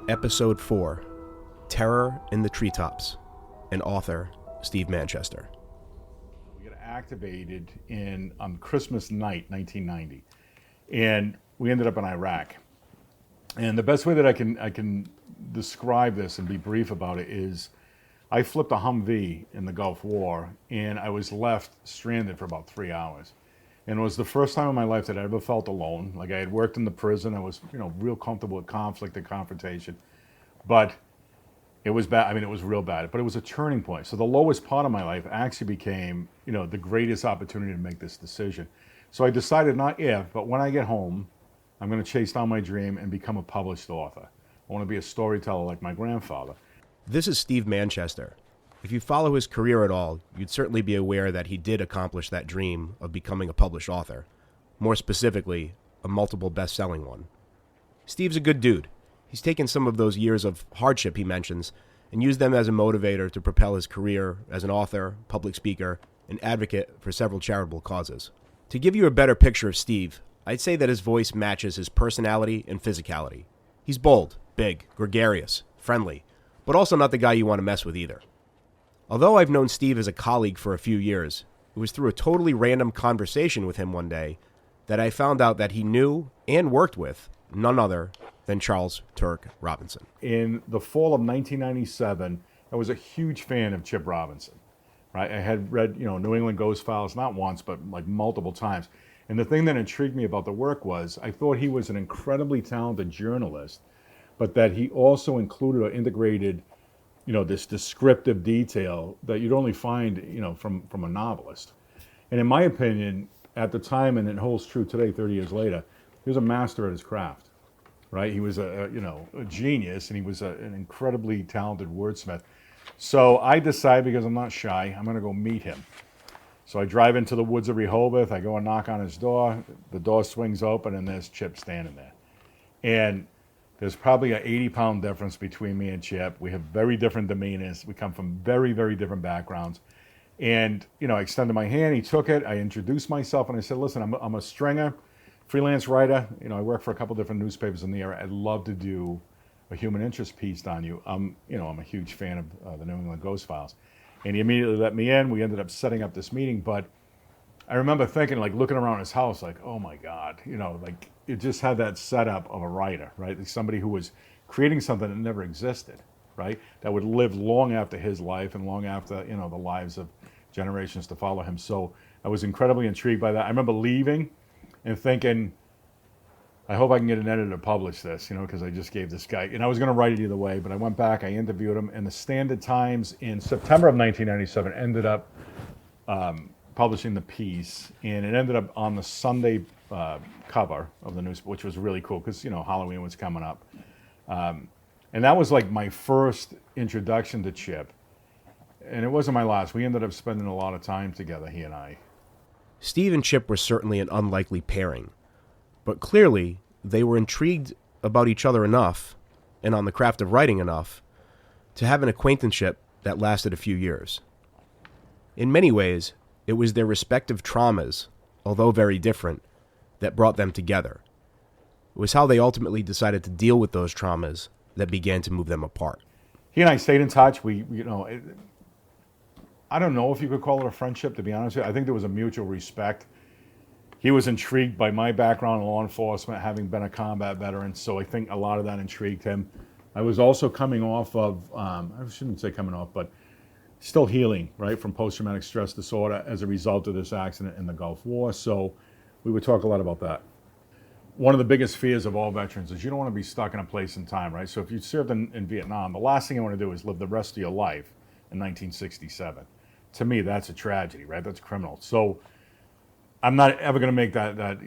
Episode 4, Terror in the Treetops, and author Steve Manchester. We got activated on Christmas night, 1990, and we ended up in Iraq. And the best way that I can describe this and be brief about it is I flipped a Humvee in the Gulf War, and I was left stranded for about 3 hours. And it was the first time in my life that I ever felt alone. Like, I had worked in the prison. I was, real comfortable with conflict and confrontation. But it was bad. I mean, it was real bad. But it was a turning point. So the lowest part of my life actually became, the greatest opportunity to make this decision. So I decided not if, but when I get home, I'm going to chase down my dream and become a published author. I want to be a storyteller like my grandfather. This is Steve Manchester. If you follow his career at all, you'd certainly be aware that he did accomplish that dream of becoming a published author. More specifically, a multiple best-selling one. Steve's a good dude. He's taken some of those years of hardship he mentions and used them as a motivator to propel his career as an author, public speaker, and advocate for several charitable causes. To give you a better picture of Steve, I'd say that his voice matches his personality and physicality. He's bold, big, gregarious, friendly, but also not the guy you want to mess with either. Although I've known Steve as a colleague for a few years, it was through a totally random conversation with him one day that I found out that he knew and worked with none other than Charles Turek Robinson. In the fall of 1997, I was a huge fan of Chip Robinson. Right? I had read, New England Ghost Files, not once, but like multiple times. And the thing that intrigued me about the work was I thought he was an incredibly talented journalist, but that he also included or integrated this descriptive detail that you'd only find, from a novelist. And in my opinion, at the time, and it holds true today, 30 years later, he was a master at his craft, right? He was a genius, and he was an incredibly talented wordsmith. So I decided, because I'm not shy, I'm going to go meet him. So I drive into the woods of Rehoboth. I go and knock on his door. The door swings open, and there's Chip standing there. And there's probably an 80-pound difference between me and Chip. We have very different demeanors. We come from very, very different backgrounds. And, I extended my hand. He took it. I introduced myself, and I said, listen, I'm a stringer, freelance writer. I work for a couple different newspapers in the area. I'd love to do a human interest piece on you. I'm a huge fan of the New England Ghost Files. And he immediately let me in. We ended up setting up this meeting. But I remember thinking, looking around his house, oh, my God, it just had that setup of a writer, right? Like somebody who was creating something that never existed, right? That would live long after his life and long after, the lives of generations to follow him. So I was incredibly intrigued by that. I remember leaving and thinking, I hope I can get an editor to publish this, because I just gave this guy, and I was going to write it either way, but I went back, I interviewed him, and the Standard Times in September of 1997 ended up publishing the piece, and it ended up on the Sunday cover of the news, which was really cool because Halloween was coming up, and that was like my first introduction to Chip, and it wasn't my last. We ended up spending a lot of time together, he and I. Steve and Chip were certainly an unlikely pairing, but clearly they were intrigued about each other enough, and on the craft of writing enough, to have an acquaintanceship that lasted a few years. In many ways, it was their respective traumas, although very different, that brought them together. It was how they ultimately decided to deal with those traumas that began to move them apart. He and I stayed in touch. I don't know if you could call it a friendship, to be honest with you. I think there was a mutual respect. He was intrigued by my background in law enforcement, having been a combat veteran, so I think a lot of that intrigued him. I was also coming off of, I shouldn't say coming off, but still healing, right, from post-traumatic stress disorder as a result of this accident in the Gulf War, so we would talk a lot about that. One of the biggest fears of all veterans is you don't want to be stuck in a place in time, right? So if you served in Vietnam, the last thing you want to do is live the rest of your life in 1967. To me, that's a tragedy, right? That's criminal. So I'm not ever going to make that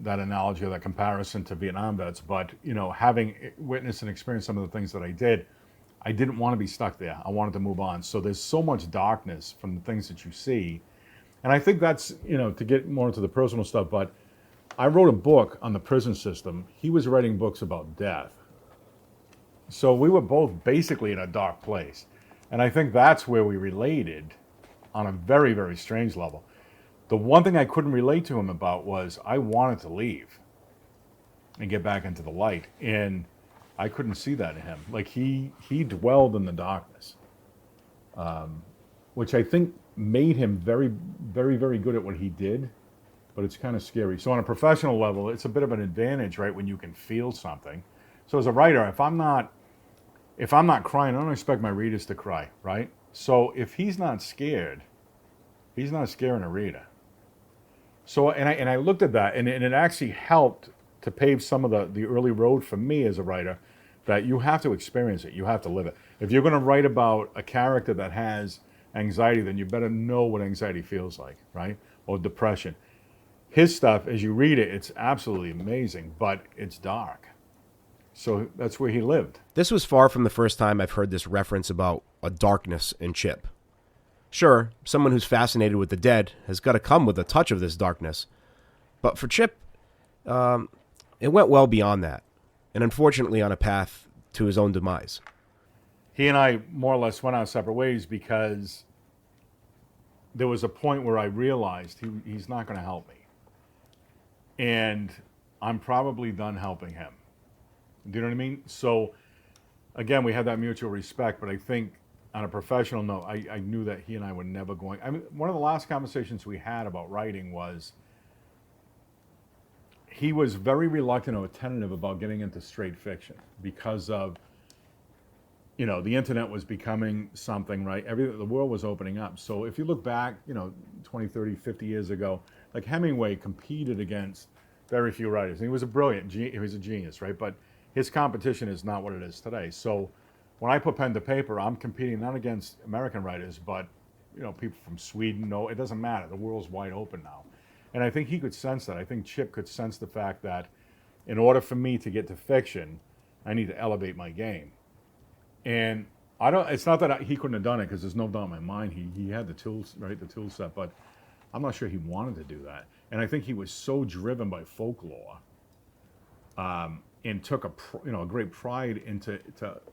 analogy or that comparison to Vietnam vets, but, having witnessed and experienced some of the things that I didn't want to be stuck there. I wanted to move on. So there's so much darkness from the things that you see. And I think that's, to get more into the personal stuff, but I wrote a book on the prison system. He was writing books about death. So we were both basically in a dark place. And I think that's where we related on a very, very strange level. The one thing I couldn't relate to him about was I wanted to leave and get back into the light. And I couldn't see that in him. Like he dwelled in the darkness, which I think made him very, very, very good at what he did. But it's kind of scary. So on a professional level, it's a bit of an advantage, right, when you can feel something. So as a writer, if I'm not crying, I don't expect my readers to cry, right? So if he's not scared, he's not scaring a reader. So and I looked at that, and it actually helped to pave some of the early road for me as a writer, that you have to experience it, you have to live it. If you're going to write about a character that has anxiety, then you better know what anxiety feels like, right? Or depression. His stuff, as you read it, it's absolutely amazing, but it's dark. So that's where he lived. This was far from the first time I've heard this reference about a darkness in Chip. Sure, someone who's fascinated with the dead has got to come with a touch of this darkness. But for Chip, it went well beyond that, and unfortunately on a path to his own demise. He and I more or less went our separate ways because there was a point where I realized he's not going to help me. And I'm probably done helping him. Do you know what I mean? So, again, we had that mutual respect, but I think on a professional note, I knew that he and I were never going. I mean, one of the last conversations we had about writing was he was very reluctant or tentative about getting into straight fiction because of, you know, the internet was becoming something, right? The world was opening up. So if you look back, 20, 30, 50 years ago, like Hemingway competed against very few writers. And he was he was a genius, right? But his competition is not what it is today. So when I put pen to paper, I'm competing not against American writers, but people from Sweden. No, it doesn't matter. The world's wide open now. And I think he could sense that. I think Chip could sense the fact that in order for me to get to fiction, I need to elevate my game. And it's not that he couldn't have done it, because there's no doubt in my mind he had the tools, right, the tool set, but I'm not sure he wanted to do that. And I think he was so driven by folklore, and took a great pride into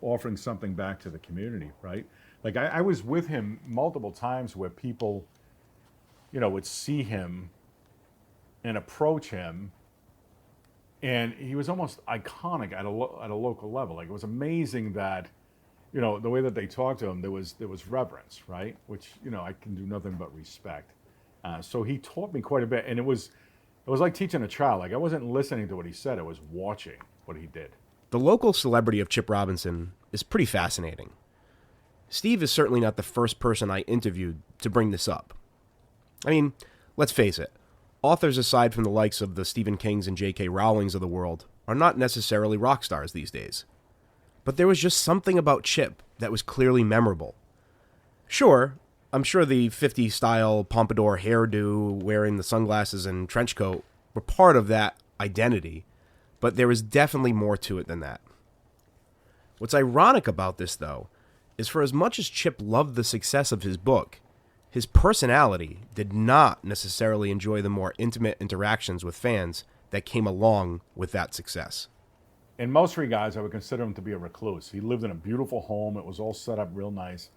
offering something back to the community, right? Like I was with him multiple times where people, would see him and approach him, and he was almost iconic at a local level. Like it was amazing that, the way that they talked to him, there was reverence, right? Which I can do nothing but respect. So he taught me quite a bit, and it was like teaching a child. Like I wasn't listening to what he said; I was watching what he did. The local celebrity of Chip Robinson is pretty fascinating. Steve is certainly not the first person I interviewed to bring this up. I mean, let's face it, authors aside from the likes of the Stephen Kings and J.K. Rowlings of the world are not necessarily rock stars these days. But there was just something about Chip that was clearly memorable. Sure, I'm sure the 50s style pompadour hairdo, wearing the sunglasses and trench coat were part of that identity, but there was definitely more to it than that. What's ironic about this, though, is for as much as Chip loved the success of his book, his personality did not necessarily enjoy the more intimate interactions with fans that came along with that success. In most regards, I would consider him to be a recluse. He lived in a beautiful home. It was all set up real nice.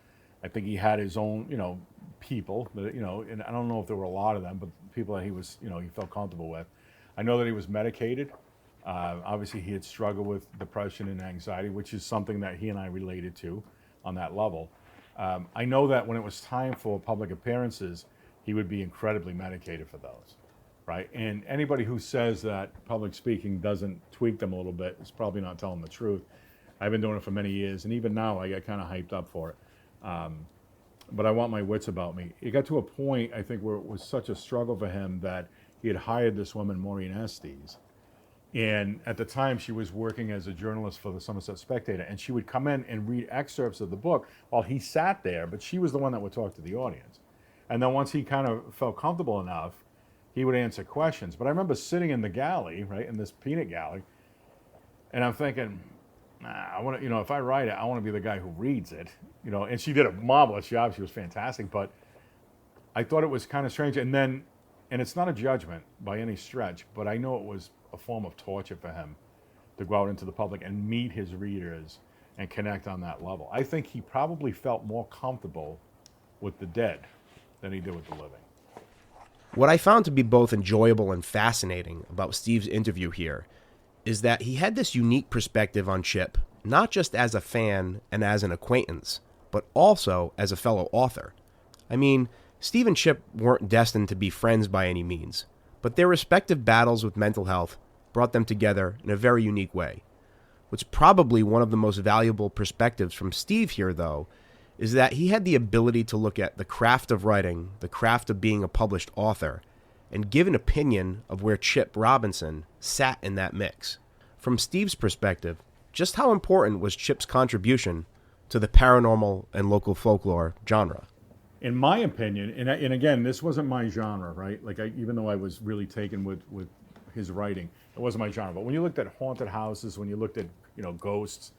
I think he had his own, people, and I don't know if there were a lot of them, but people that he was, he felt comfortable with. I know that he was medicated. Obviously, he had struggled with depression and anxiety, which is something that he and I related to on that level. I know that when it was time for public appearances, he would be incredibly medicated for those, right? And anybody who says that public speaking doesn't tweak them a little bit is probably not telling the truth. I've been doing it for many years, and even now I get kind of hyped up for it. But I want my wits about me. It got to a point, I think, where it was such a struggle for him that he had hired this woman, Maureen Estes. And at the time, she was working as a journalist for the Somerset Spectator, and she would come in and read excerpts of the book while he sat there, but she was the one that would talk to the audience. And then once he kind of felt comfortable enough, he would answer questions. But I remember sitting in the galley, right, in this peanut galley, and I'm thinking, I want to, if I write it, I want to be the guy who reads it, and she did a marvelous job. She was fantastic, but I thought it was kind of strange. And it's not a judgment by any stretch, but I know it was a form of torture for him to go out into the public and meet his readers and connect on that level. I think he probably felt more comfortable with the dead than he did with the living. What I found to be both enjoyable and fascinating about Steve's interview here is that he had this unique perspective on Chip, not just as a fan and as an acquaintance, but also as a fellow author. I mean, Steve and Chip weren't destined to be friends by any means, but their respective battles with mental health brought them together in a very unique way. What's probably one of the most valuable perspectives from Steve here, though, is that he had the ability to look at the craft of writing, the craft of being a published author, and give an opinion of where Chip Robinson sat in that mix. From Steve's perspective, just how important was Chip's contribution to the paranormal and local folklore genre? In my opinion, and again, this wasn't my genre, right? Like, even though I was really taken with his writing, it wasn't my genre. But when you looked at haunted houses, when you looked at, ghosts,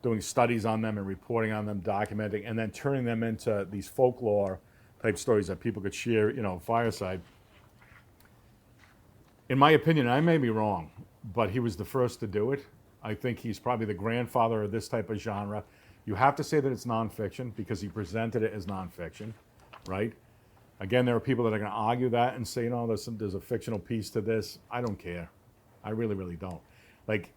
doing studies on them and reporting on them, documenting, and then turning them into these folklore type stories that people could share, fireside. In my opinion, I may be wrong, but he was the first to do it. I think he's probably the grandfather of this type of genre. You have to say that it's nonfiction because he presented it as nonfiction, right? Again, there are people that are going to argue that and say, there's a fictional piece to this. I don't care. I really, really don't. Like,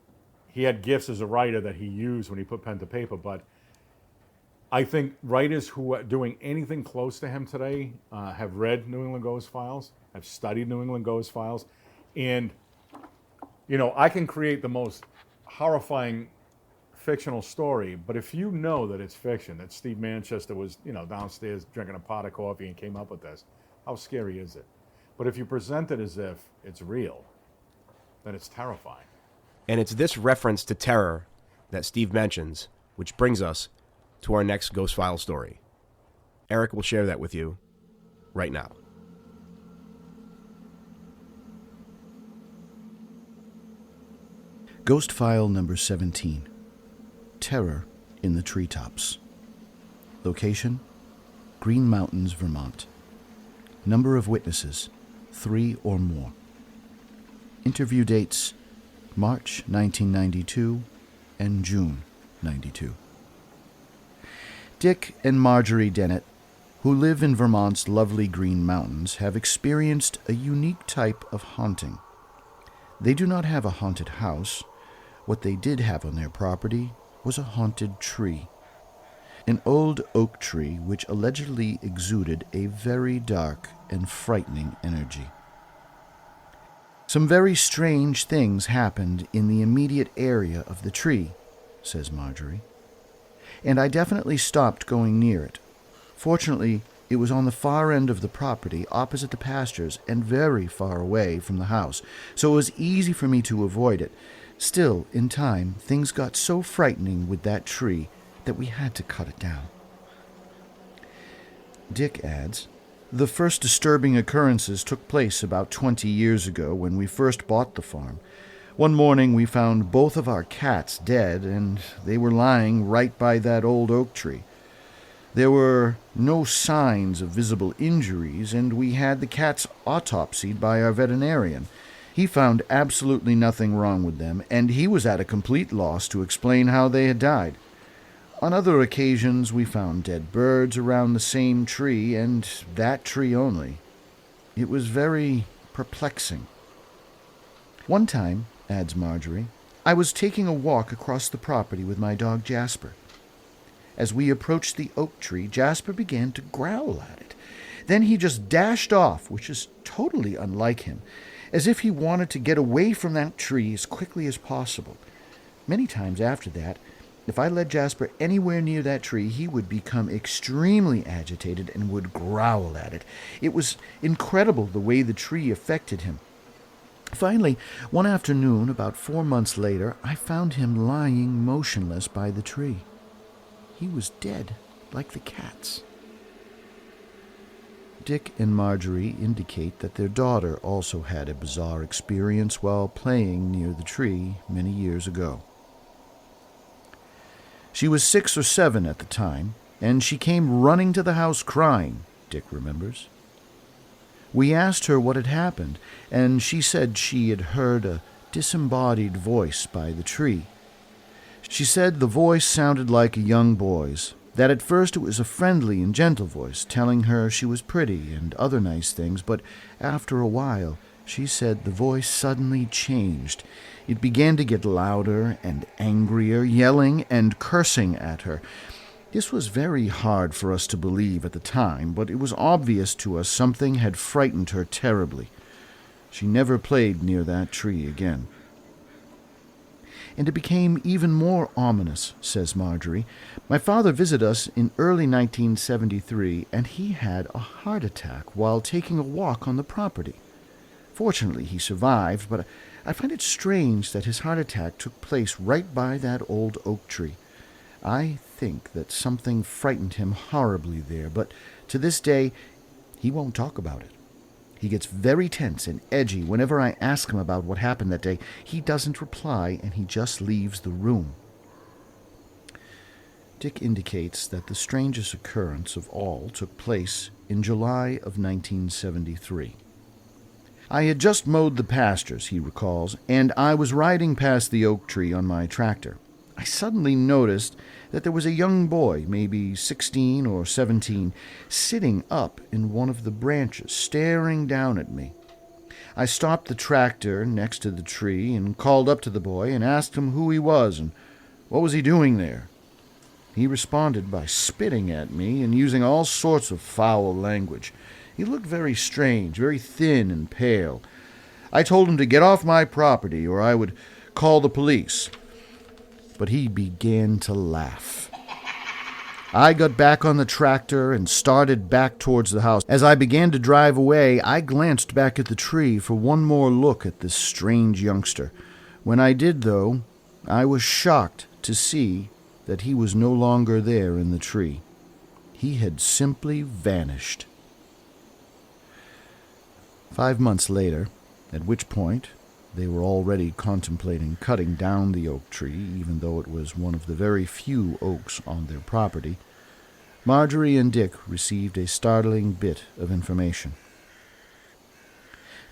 he had gifts as a writer that he used when he put pen to paper, but I think writers who are doing anything close to him today have read New England Ghost Files, have studied New England Ghost Files, and, I can create the most horrifying fictional story, but if you know that it's fiction, that Steve Manchester was, downstairs drinking a pot of coffee and came up with this, how scary is it? But if you present it as if it's real, then it's terrifying. And it's this reference to terror that Steve mentions, which brings us to our next Ghost File story. Eric will share that with you right now. Ghost File number 17. Terror in the Treetops. Location: Green Mountains, Vermont. Number of witnesses: 3 or more. Interview dates: March 1992 and June 92. Dick and Marjorie Dennett, who live in Vermont's lovely Green Mountains, have experienced a unique type of haunting. They do not have a haunted house. What they did have on their property was a haunted tree. An old oak tree which allegedly exuded a very dark and frightening energy. Some very strange things happened in the immediate area of the tree, says Marjorie, and I definitely stopped going near it. Fortunately, it was on the far end of the property, opposite the pastures, and very far away from the house, so it was easy for me to avoid it. Still, in time, things got so frightening with that tree that we had to cut it down. Dick adds, the first disturbing occurrences took place about 20 years ago when we first bought the farm. One morning we found both of our cats dead, and they were lying right by that old oak tree. There were no signs of visible injuries, and we had the cats autopsied by our veterinarian. He found absolutely nothing wrong with them, and he was at a complete loss to explain how they had died. On other occasions, we found dead birds around the same tree, and that tree only. It was very perplexing. One time, adds Marjorie, I was taking a walk across the property with my dog Jasper. As we approached the oak tree, Jasper began to growl at it. Then he just dashed off, which is totally unlike him, as if he wanted to get away from that tree as quickly as possible. Many times after that, if I led Jasper anywhere near that tree, he would become extremely agitated and would growl at it. It was incredible the way the tree affected him. Finally, one afternoon, about 4 months later, I found him lying motionless by the tree. He was dead, like the cats. Dick and Marjorie indicate that their daughter also had a bizarre experience while playing near the tree many years ago. She was 6 or 7 at the time, and she came running to the house crying, Dick remembers. We asked her what had happened, and she said she had heard a disembodied voice by the tree. She said the voice sounded like a young boy's, that at first it was a friendly and gentle voice telling her she was pretty and other nice things, but after a while she said the voice suddenly changed. It began to get louder and angrier, yelling and cursing at her. This was very hard for us to believe at the time, but it was obvious to us something had frightened her terribly. She never played near that tree again. And it became even more ominous, says Marjorie. My father visited us in early 1973, and he had a heart attack while taking a walk on the property. Fortunately, he survived, but I find it strange that his heart attack took place right by that old oak tree. I think that something frightened him horribly there, but to this day, he won't talk about it. He gets very tense and edgy whenever I ask him about what happened that day. He doesn't reply, and he just leaves the room. Dick indicates that the strangest occurrence of all took place in July of 1973. I had just mowed the pastures, he recalls, and I was riding past the oak tree on my tractor. I suddenly noticed that there was a young boy, maybe 16 or 17, sitting up in one of the branches, staring down at me. I stopped the tractor next to the tree and called up to the boy and asked him who he was and what was he doing there. He responded by spitting at me and using all sorts of foul language. He looked very strange, very thin and pale. I told him to get off my property or I would call the police. But he began to laugh. I got back on the tractor and started back towards the house. As I began to drive away, I glanced back at the tree for one more look at this strange youngster. When I did, though, I was shocked to see that he was no longer there in the tree. He had simply vanished. 5 months later, at which point they were already contemplating cutting down the oak tree, even though it was one of the very few oaks on their property, Marjorie and Dick received a startling bit of information.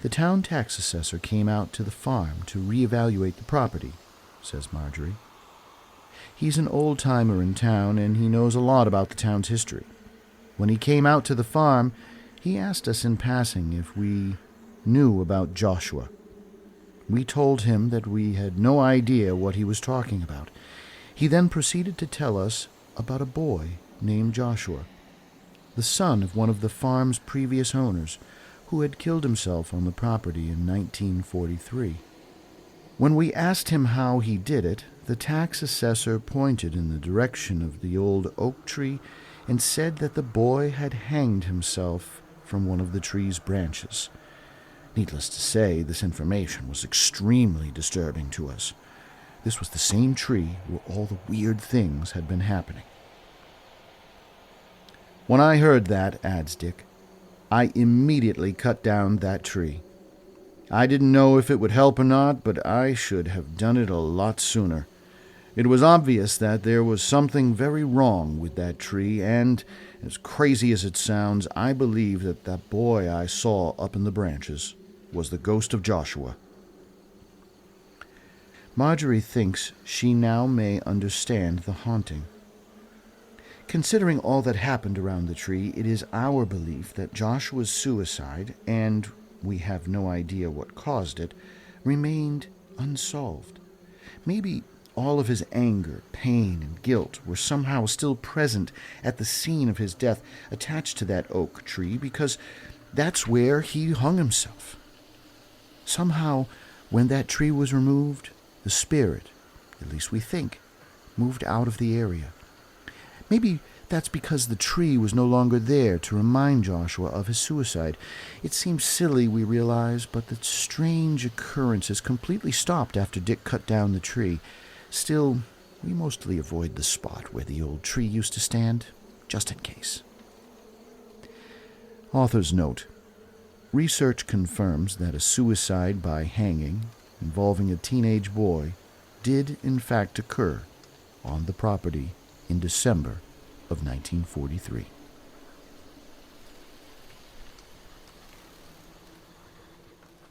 The town tax assessor came out to the farm to reevaluate the property, says Marjorie. He's an old-timer in town, and he knows a lot about the town's history. When he came out to the farm, he asked us in passing if we knew about Joshua. We told him that we had no idea what he was talking about. He then proceeded to tell us about a boy named Joshua, the son of one of the farm's previous owners, who had killed himself on the property in 1943. When we asked him how he did it, the tax assessor pointed in the direction of the old oak tree and said that the boy had hanged himself from one of the tree's branches. Needless to say, this information was extremely disturbing to us. This was the same tree where all the weird things had been happening. When I heard that, adds Dick, I immediately cut down that tree. I didn't know if it would help or not, but I should have done it a lot sooner. It was obvious that there was something very wrong with that tree, and, as crazy as it sounds, I believe that that boy I saw up in the branches was the ghost of Joshua. Marjorie thinks she now may understand the haunting. Considering all that happened around the tree, it is our belief that Joshua's suicide, and we have no idea what caused it, remained unsolved. Maybe all of his anger, pain, and guilt were somehow still present at the scene of his death, attached to that oak tree, because that's where he hung himself. Somehow, when that tree was removed, the spirit, at least we think, moved out of the area. Maybe that's because the tree was no longer there to remind Joshua of his suicide. It seems silly, we realize, but the strange occurrences completely stopped after Dick cut down the tree. Still, we mostly avoid the spot where the old tree used to stand, just in case. Author's note. Research confirms that a suicide by hanging involving a teenage boy did in fact occur on the property in December of 1943.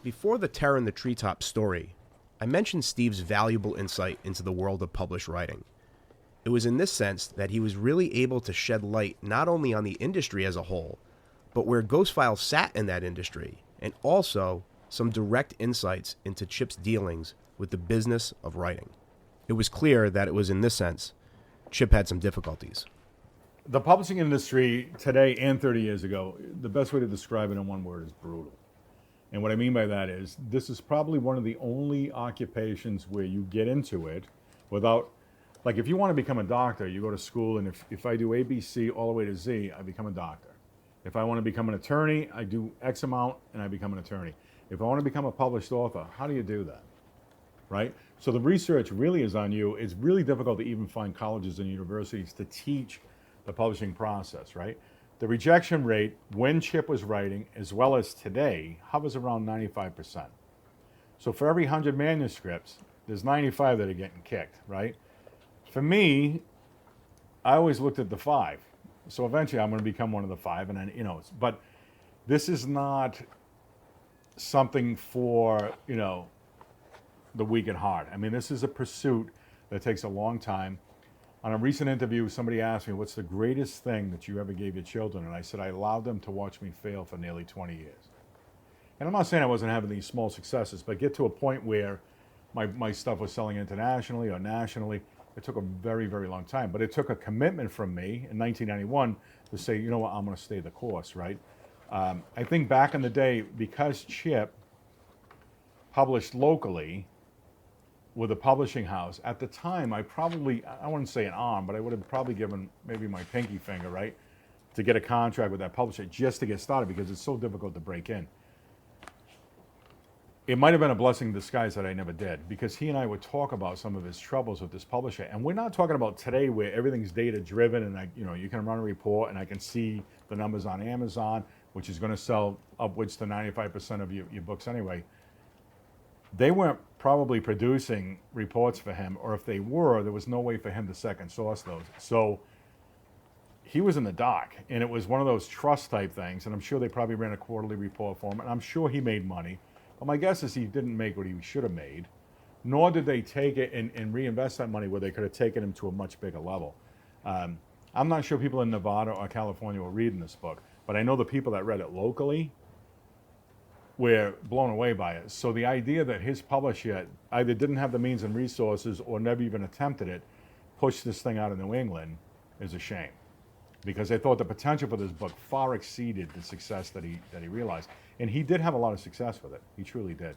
Before the Terror in the Treetops story, I mentioned Steve's valuable insight into the world of published writing. It was in this sense that he was really able to shed light not only on the industry as a whole, but where Ghost Files sat in that industry, and also some direct insights into Chip's dealings with the business of writing. It was clear that it was in this sense Chip had some difficulties. The publishing industry today and 30 years ago, the best way to describe it in one word is brutal. And what I mean by that is this is probably one of the only occupations where you get into it without, like if you want to become a doctor, you go to school, and if I do ABC all the way to Z, I become a doctor. If I want to become an attorney, I do X amount and I become an attorney. If I want to become a published author, how do you do that? Right? So the research really is on you. It's really difficult to even find colleges and universities to teach the publishing process, right? The rejection rate when Chip was writing, as well as today, hovers around 95%. So for every 100 manuscripts, there's 95 that are getting kicked, right? For me, I always looked at the 5. So eventually I'm going to become one of the 5, and then, but this is not something for, the weak at heart. I mean, this is a pursuit that takes a long time. On a recent interview, somebody asked me, what's the greatest thing that you ever gave your children? And I said, I allowed them to watch me fail for nearly 20 years. And I'm not saying I wasn't having these small successes, but get to a point where my stuff was selling internationally or nationally. It took a very, very long time. But it took a commitment from me in 1991 to say, you know what, I'm going to stay the course, right? I think back in the day, because Chip published locally with a publishing house, at the time, I wouldn't say an arm, but I would have probably given maybe my pinky finger, right, to get a contract with that publisher just to get started, because it's so difficult to break in. It might have been a blessing in disguise that I never did, because he and I would talk about some of his troubles with this publisher. And we're not talking about today where everything's data driven and you can run a report and I can see the numbers on Amazon, which is going to sell upwards to 95% of your books anyway. They weren't probably producing reports for him, or if they were, there was no way for him to second source those. So he was in the dark, and it was one of those trust type things, and I'm sure they probably ran a quarterly report for him, and I'm sure he made money. But my guess is he didn't make what he should have made, nor did they take it and reinvest that money where they could have taken him to a much bigger level. I'm not sure people in Nevada or California were reading this book, but I know the people that read it locally were blown away by it. So the idea that his publisher either didn't have the means and resources or never even attempted it, pushed this thing out of New England, is a shame. Because they thought the potential for this book far exceeded the success that he realized. And he did have a lot of success with it. He truly did.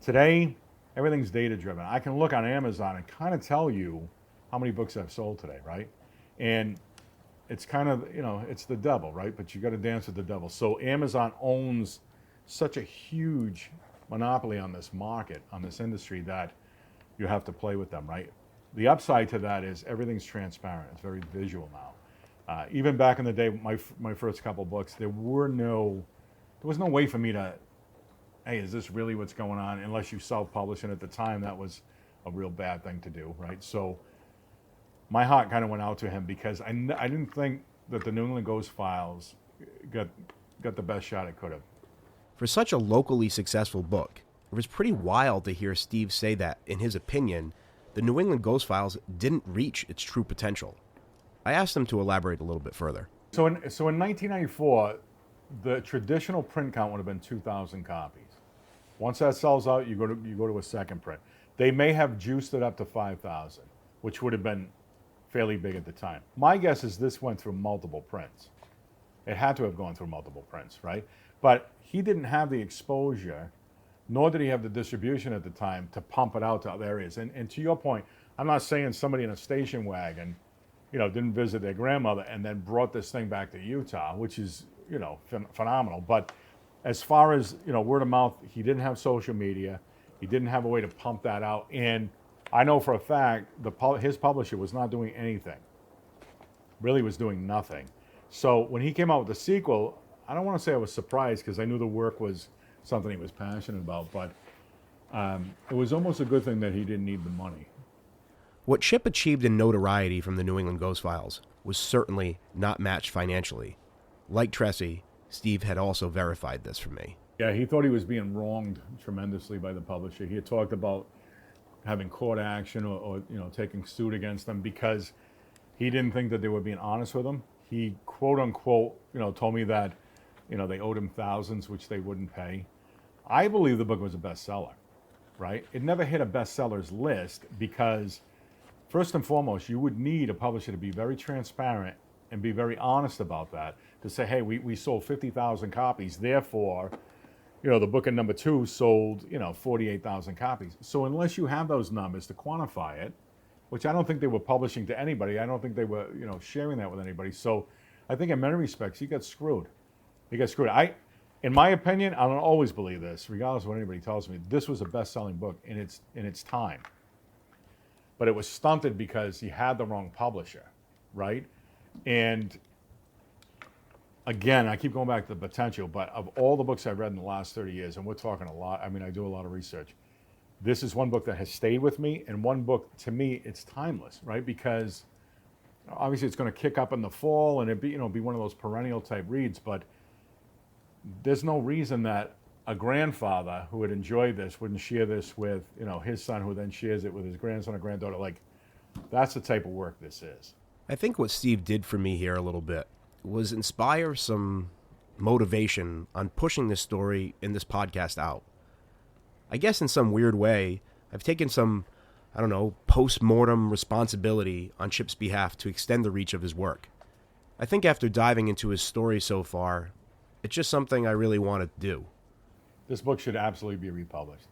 Today, everything's data driven. I can look on Amazon and kind of tell you how many books I've sold today, right? And it's kind of, it's the devil, right? But you got to dance with the devil. So Amazon owns such a huge monopoly on this market, on this industry, that you have to play with them, right? The upside to that is everything's transparent. It's very visual now. Even back in the day, my first couple books, there was no way for me to, hey, is this really what's going on? Unless you self-publish, and at the time, that was a real bad thing to do, right? So my heart kind of went out to him, because I didn't think that the New England Ghost Files got the best shot it could have. For such a locally successful book, it was pretty wild to hear Steve say that, in his opinion, the New England Ghost Files didn't reach its true potential. I asked him to elaborate a little bit further. So in 1994, the traditional print count would have been 2,000 copies. Once that sells out, you go to a second print. They may have juiced it up to 5,000, which would have been fairly big at the time. My guess is this went through multiple prints. It had to have gone through multiple prints, right? But he didn't have the exposure, nor did he have the distribution at the time to pump it out to other areas. And to your point, I'm not saying somebody in a station wagon, didn't visit their grandmother and then brought this thing back to Utah, which is, phenomenal. But as far as, word of mouth, he didn't have social media. He didn't have a way to pump that out. And I know for a fact his publisher was not doing anything. Really was doing nothing. So when he came out with the sequel, I don't want to say I was surprised, because I knew the work was something he was passionate about, but it was almost a good thing that he didn't need the money. What Chip achieved in notoriety from the New England Ghost Files was certainly not matched financially. Like Tressie, Steve had also verified this for me. Yeah, he thought he was being wronged tremendously by the publisher. He had talked about having court action or taking suit against them, because he didn't think that they were being honest with him. He, quote unquote, told me that, they owed him thousands, which they wouldn't pay. I believe the book was a bestseller, right? It never hit a bestsellers list because, first and foremost, you would need a publisher to be very transparent and be very honest about that, to say, hey, we sold 50,000 copies, therefore, the book at number 2 sold, 48,000 copies. So unless you have those numbers to quantify it, which I don't think they were publishing to anybody, I don't think they were, sharing that with anybody. So I think in many respects, you got screwed. In my opinion, I don't always believe this, regardless of what anybody tells me. This was a best-selling book in its time, but it was stunted because you had the wrong publisher, right? And again, I keep going back to the potential, but of all the books I've read in the last 30 years, and we're talking a lot. I mean, I do a lot of research. This is one book that has stayed with me, and one book, to me, it's timeless, right? Because obviously it's going to kick up in the fall, and it'd be one of those perennial type reads, but there's no reason that a grandfather who would enjoy this wouldn't share this with, his son, who then shares it with his grandson or granddaughter. Like, that's the type of work this is. I think what Steve did for me here a little bit was inspire some motivation on pushing this story in this podcast out. I guess in some weird way, I've taken some, post-mortem responsibility on Chip's behalf to extend the reach of his work. I think after diving into his story so far, it's just something I really want to do. This book should absolutely be republished.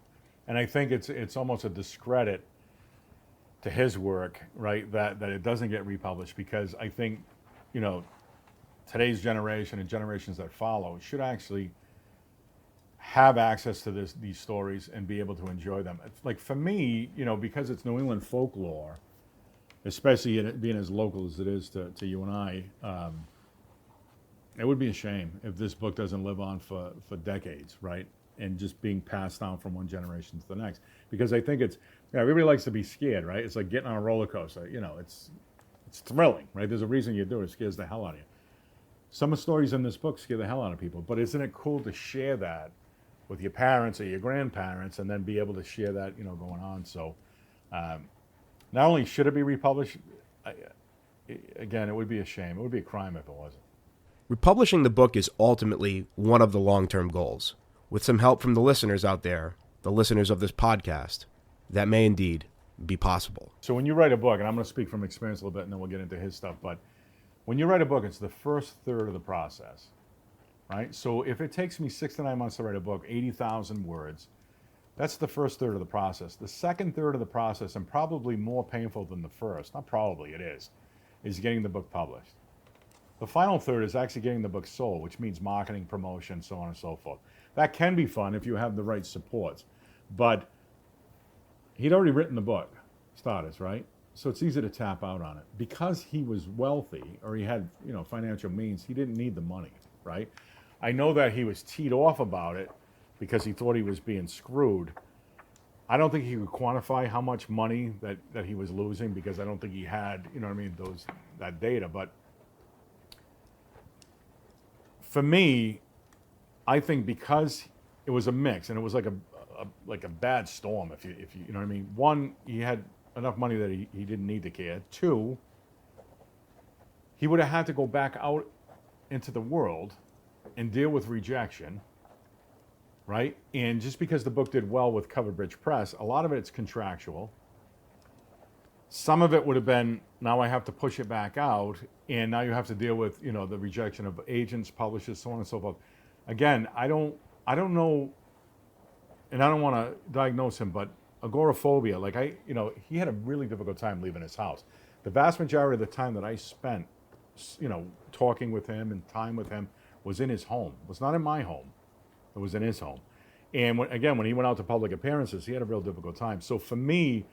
And I think it's almost a discredit to his work, right, that it doesn't get republished, because I think, today's generation and generations that follow should actually have access to these stories and be able to enjoy them. It's like, for me, because it's New England folklore, especially in it being as local as it is to you and I, it would be a shame if this book doesn't live on for decades, right? And just being passed down from one generation to the next. Because I think everybody likes to be scared, right? It's like getting on a roller coaster. It's thrilling, right? There's a reason you do it. It scares the hell out of you. Some of the stories in this book scare the hell out of people, but isn't it cool to share that with your parents or your grandparents, and then be able to share that, going on? So not only should it be republished, again, it would be a shame. It would be a crime if it wasn't. Republishing the book is ultimately one of the long-term goals. With some help from the listeners out there, the listeners of this podcast, that may indeed be possible. So when you write a book, and I'm going to speak from experience a little bit, and then we'll get into his stuff, but when you write a book, it's the first third of the process, right? So if it takes me 6 to 9 months to write a book, 80,000 words, that's the first third of the process. The second third of the process, and probably more painful than the first, not probably, it is getting the book published. The final third is actually getting the book sold, which means marketing, promotion, so on and so forth. That can be fun if you have the right supports. But he'd already written the book, starters, right? So it's easy to tap out on it. Because he was wealthy, or he had, financial means, he didn't need the money, right? I know that he was teed off about it because he thought he was being screwed. I don't think he could quantify how much money that he was losing, because I don't think he had, that data. But for me, I think because it was a mix, and it was like a bad storm, if you know what I mean. One, he had enough money that he didn't need to care. Two, he would have had to go back out into the world and deal with rejection, right? And just because the book did well with Covered Bridge Press, a lot of it's contractual. Some of it would have been, now I have to push it back out, and now you have to deal with, the rejection of agents, publishers, so on and so forth. Again, I don't know, and I don't want to diagnose him, but agoraphobia, he had a really difficult time leaving his house. The vast majority of the time that I spent, talking with him and time with him was in his home. It was not in my home. It was in his home. And when he went out to public appearances, he had a real difficult time. So for me,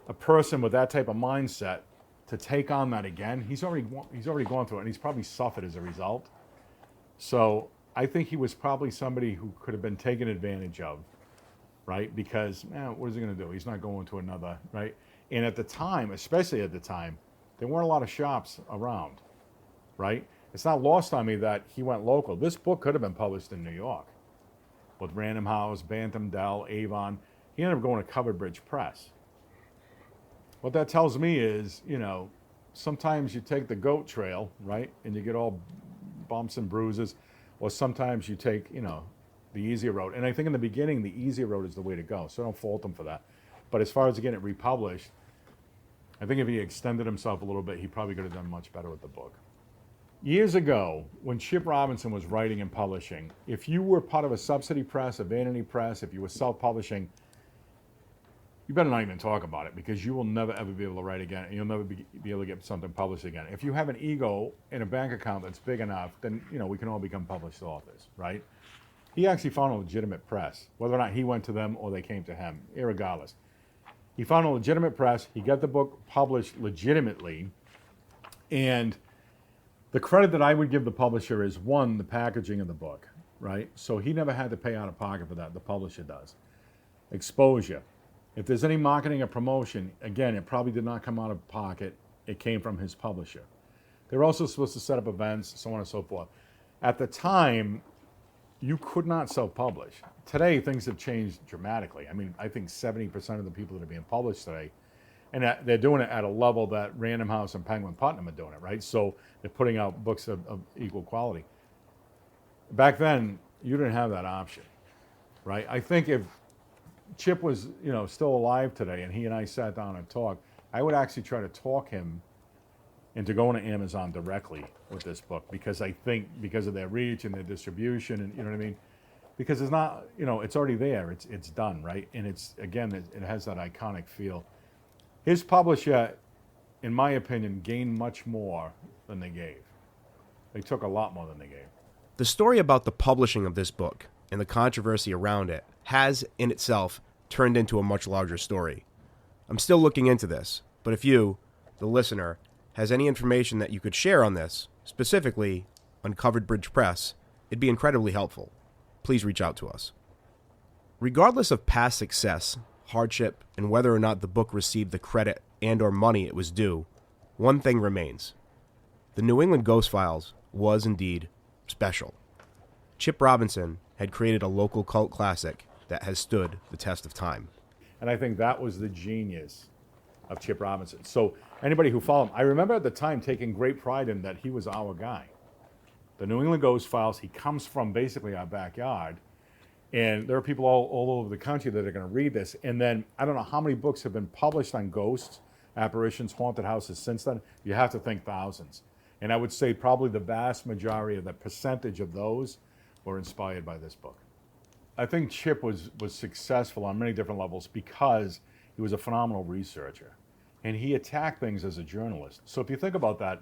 a person with that type of mindset to take on that again, he's already gone through it, and he's probably suffered as a result. So I think he was probably somebody who could have been taken advantage of, right? Because, what is he going to do? He's not going to another, right? And at the time, especially at the time, there weren't a lot of shops around, right? It's not lost on me that he went local. This book could have been published in New York with Random House, Bantam Dell, Avon. He ended up going to Covered Bridge Press. What that tells me is, sometimes you take the goat trail, right, and you get all bumps and bruises, or sometimes you take, the easier road. And I think in the beginning, the easier road is the way to go. So I don't fault him for that. But as far as getting it republished, I think if he extended himself a little bit, he probably could have done much better with the book. Years ago, when Chip Robinson was writing and publishing, if you were part of a subsidy press, a vanity press, if you were self-publishing, you better not even talk about it, because you will never ever be able to write again, and you'll never be able to get something published again. If you have an ego and a bank account that's big enough, then we can all become published authors, right? He actually found a legitimate press, whether or not he went to them or they came to him, irregardless. He found a legitimate press. He got the book published legitimately, and the credit that I would give the publisher is, one, the packaging of the book, right? So he never had to pay out of pocket for that. The publisher does. Exposure. If there's any marketing or promotion, again, it probably did not come out of pocket. It came from his publisher. They're also supposed to set up events, so on and so forth. At the time, you could not self-publish. Today, things have changed dramatically. I mean, I think 70% of the people that are being published today, and they're doing it at a level that Random House and Penguin Putnam are doing it, right? So they're putting out books of equal quality. Back then, you didn't have that option, right? I think if Chip was, still alive today and he and I sat down and talked, I would actually try to talk him into going to Amazon directly with this book, because I think because of their reach and their distribution, and you know what I mean? Because it's not, it's already there. It's done, right? And it's, again, it has that iconic feel. His publisher, in my opinion, gained much more than they gave. They took a lot more than they gave. The story about the publishing of this book and the controversy around it has, in itself, turned into a much larger story. I'm still looking into this, but if you, the listener, has any information that you could share on this, specifically on Covered Bridge Press, it'd be incredibly helpful. Please reach out to us. Regardless of past success, hardship, and whether or not the book received the credit and or money it was due, one thing remains. The New England Ghost Files was indeed special. Chip Robinson had created a local cult classic that has stood the test of time. And I think that was the genius of Chip Robinson. So anybody who followed him, I remember at the time taking great pride in that he was our guy. The New England Ghost Files, he comes from basically our backyard. And there are people all over the country that are going to read this. And then I don't know how many books have been published on ghosts, apparitions, haunted houses since then. You have to think thousands. And I would say probably the vast majority of the percentage of those were inspired by this book. I think Chip was successful on many different levels because he was a phenomenal researcher. And he attacked things as a journalist. So if you think about that,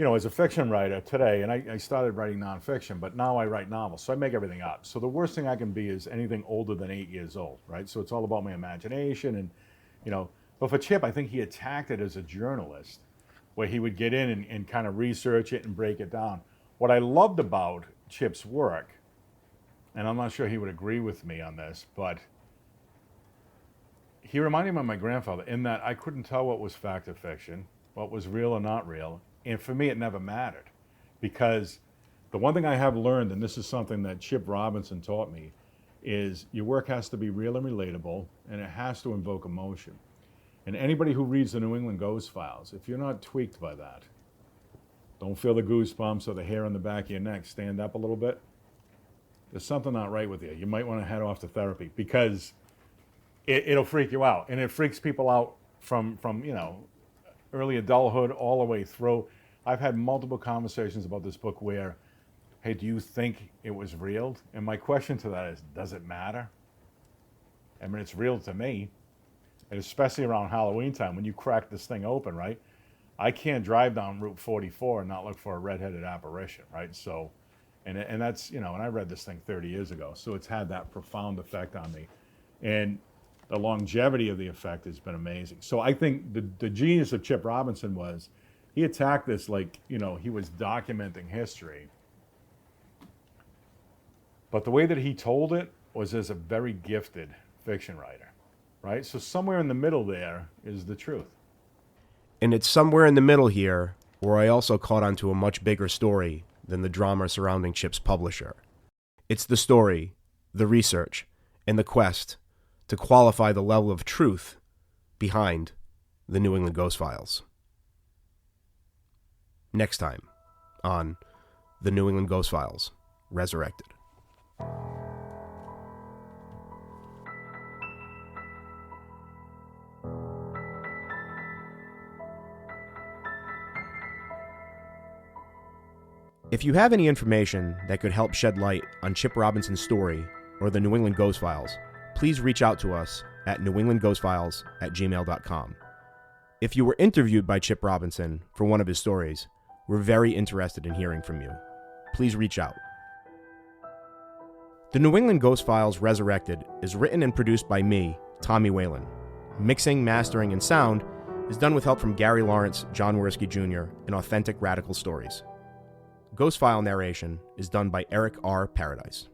as a fiction writer today, and I started writing nonfiction, but now I write novels, so I make everything up. So the worst thing I can be is anything older than 8 years old, right? So it's all about my imagination and, but for Chip, I think he attacked it as a journalist, where he would get in and kind of research it and break it down. What I loved about Chip's work, and I'm not sure he would agree with me on this, but he reminded me of my grandfather in that I couldn't tell what was fact or fiction, what was real or not real. And for me, it never mattered, because the one thing I have learned, and this is something that Chip Robinson taught me, is your work has to be real and relatable, and it has to invoke emotion. And anybody who reads the New England Ghost Files, if you're not tweaked by that, don't feel the goosebumps or the hair on the back of your neck stand up a little bit, there's something not right with you. You might want to head off to therapy, because it'll freak you out. And it freaks people out from early adulthood all the way through. I've had multiple conversations about this book where, hey, do you think it was real? And my question to that is, does it matter? I mean, it's real to me. And especially around Halloween time, when you crack this thing open, right? I can't drive down Route 44 and not look for a redheaded apparition, right? So, and that's, and I read this thing 30 years ago, so it's had that profound effect on me. And the longevity of the effect has been amazing. So I think the genius of Chip Robinson was he attacked this like, he was documenting history. But the way that he told it was as a very gifted fiction writer, right? So somewhere in the middle there is the truth. And it's somewhere in the middle here where I also caught on to a much bigger story than the drama surrounding Chip's publisher. It's the story, the research, and the quest to qualify the level of truth behind the New England Ghost Files. Next time on the New England Ghost Files, Resurrected. If you have any information that could help shed light on Chip Robinson's story or the New England Ghost Files, please reach out to us at newenglandghostfiles@gmail.com. If you were interviewed by Chip Robinson for one of his stories, we're very interested in hearing from you. Please reach out. The New England Ghost Files Resurrected is written and produced by me, Tommy Whalen. Mixing, mastering, and sound is done with help from Gary Lawrence, John Worski Jr., and Authentic Radical Stories. Ghost File narration is done by Eric R. Paradise.